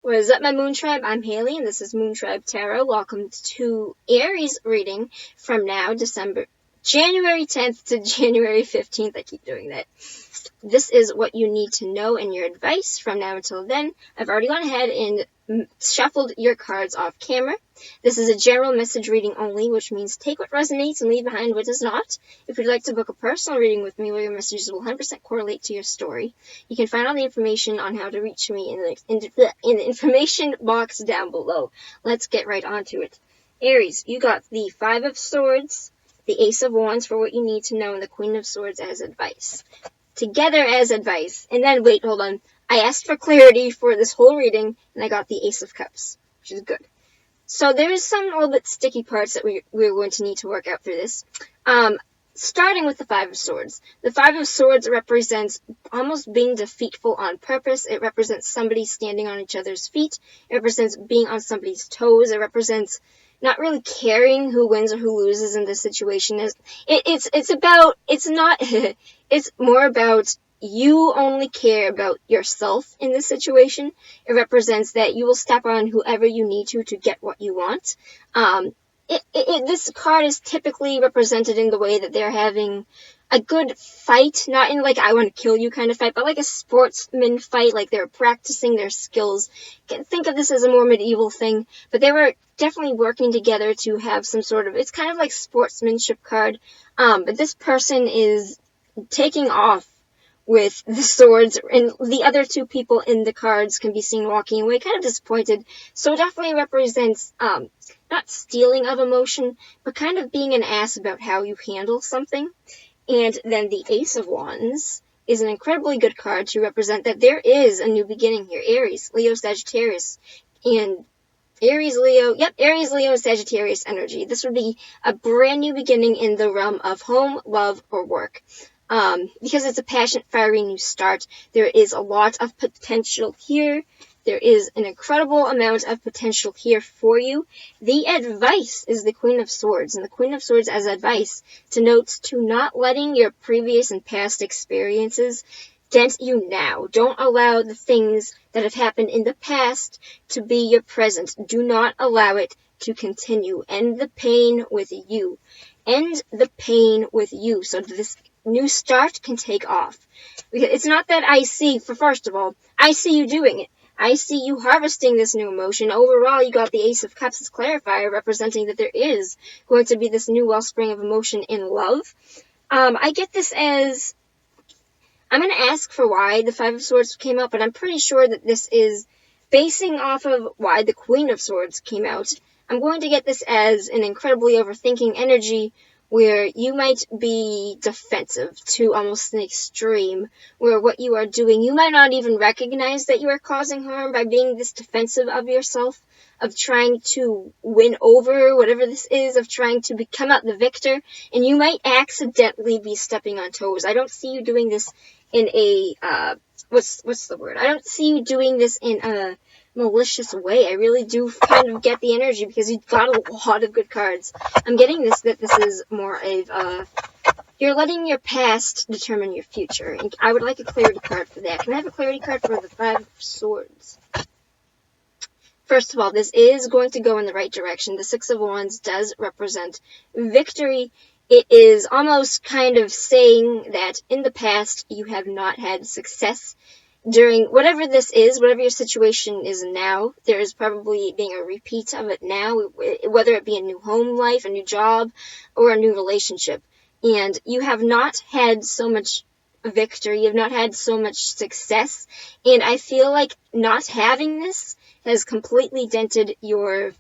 What is up, my Moon Tribe? I'm Haley, and this is Moon Tribe Tarot. Welcome to Aries reading from now, January 10th to January 15th. I keep doing that. This is what you need to know and your advice from now until then. I've already gone ahead and shuffled your cards off camera. This is a general message reading only, which means take what resonates and leave behind what does not. If you'd like to book a personal reading with me where your messages will 100% correlate to your story, you can find all the information on how to reach me in the information box down below. Let's get right onto it. Aries, you got the Five of Swords, the Ace of Wands for what you need to know, and the Queen of Swords as advice. Together as advice. And then, wait, hold on. I asked for clarity for this whole reading, and I got the Ace of Cups, which is good. So there's some little bit sticky parts that we're going to need to work out through this. Starting with the Five of Swords. The Five of Swords represents almost being defeatful on purpose. It represents somebody standing on each other's feet. It represents being on somebody's toes. It represents not really caring who wins or who loses in this situation. It's more about you only care about yourself in this situation. It represents that you will step on whoever you need to get what you want. This card is typically represented in the way that they're having a good fight, not in like I want to kill you kind of fight, but like a sportsman fight, like they're practicing their skills. Think of this as a more medieval thing, but they were definitely working together to have some sort of, it's kind of like sportsmanship card, but this person is taking off with the swords, and the other two people in the cards can be seen walking away kind of disappointed. So it definitely represents not stealing of emotion, but kind of being an ass about how you handle something. And then the Ace of Wands is an incredibly good card to represent that there is a new beginning here. Aries, Leo, Sagittarius, and Aries, Leo, Sagittarius energy. This would be a brand new beginning in the realm of home, love, or work. Because it's a passionate, fiery new start, there is a lot of potential here. There is an incredible amount of potential here for you. The advice is the Queen of Swords, and the Queen of Swords as advice denotes to not letting your previous and past experiences dent you now. Don't allow the things that have happened in the past to be your present. Do not allow it to continue. End the pain with you. End the pain with you so this new start can take off. Because it's not that first of all, I see you doing it. I see you harvesting this new emotion. Overall, you got the Ace of Cups as clarifier, representing that there is going to be this new wellspring of emotion in love. I get this as, I'm going to ask for why the Five of Swords came out, but I'm pretty sure that this is basing off of why the Queen of Swords came out. I'm going to get this as an incredibly overthinking energy, where you might be defensive to almost an extreme, where what you are doing, you might not even recognize that you are causing harm by being this defensive of yourself, of trying to win over whatever this is, of trying to become out the victor, and you might accidentally be stepping on toes. I don't see you doing this in a, what's the word? I don't see you doing this in a malicious way. I really do kind of get the energy because you've got a lot of good cards. I'm getting that this is more of you're letting your past determine your future. And I would like a clarity card for that. Can I have a clarity card for the Five of Swords? First of all, this is going to go in the right direction. The Six of Wands does represent victory. It is almost kind of saying that in the past you have not had success during whatever this is, whatever your situation is now. There is probably being a repeat of it now, whether it be a new home life, a new job, or a new relationship. And you have not had so much victory, you have not had so much success, and I feel like not having this has completely dented your,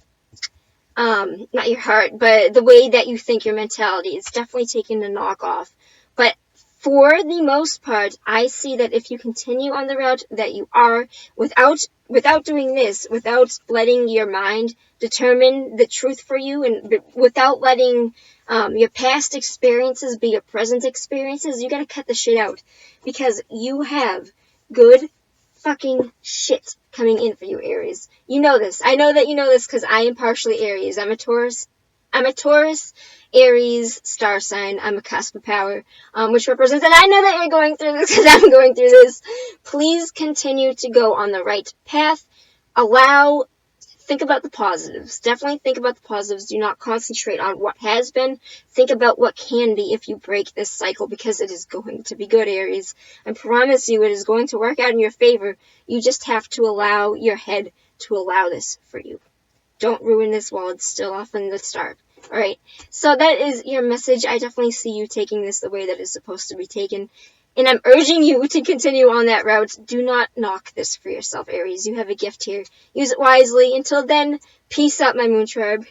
not your heart, but the way that you think, your mentality. It's definitely taken a knock off. But for the most part, I see that if you continue on the route that you are, without doing this, without letting your mind determine the truth for you, and without letting your past experiences be your present experiences, you gotta cut the shit out. Because you have good fucking shit coming in for you, Aries. You know this. I know that you know this because I am partially Aries. I'm a Taurus, Aries star sign. I'm a cusp of power, which represents, and I know that you're going through this because I'm going through this. Please continue to go on the right path. Think about the positives. Definitely think about the positives. Do not concentrate on what has been. Think about what can be if you break this cycle, because it is going to be good, Aries. I promise you it is going to work out in your favor. You just have to allow your head to allow this for you. Don't ruin this while it's still off in the start. Alright, so that is your message. I definitely see you taking this the way that it's supposed to be taken. And I'm urging you to continue on that route. Do not knock this for yourself, Aries. You have a gift here. Use it wisely. Until then, peace out, my Moon Tribe.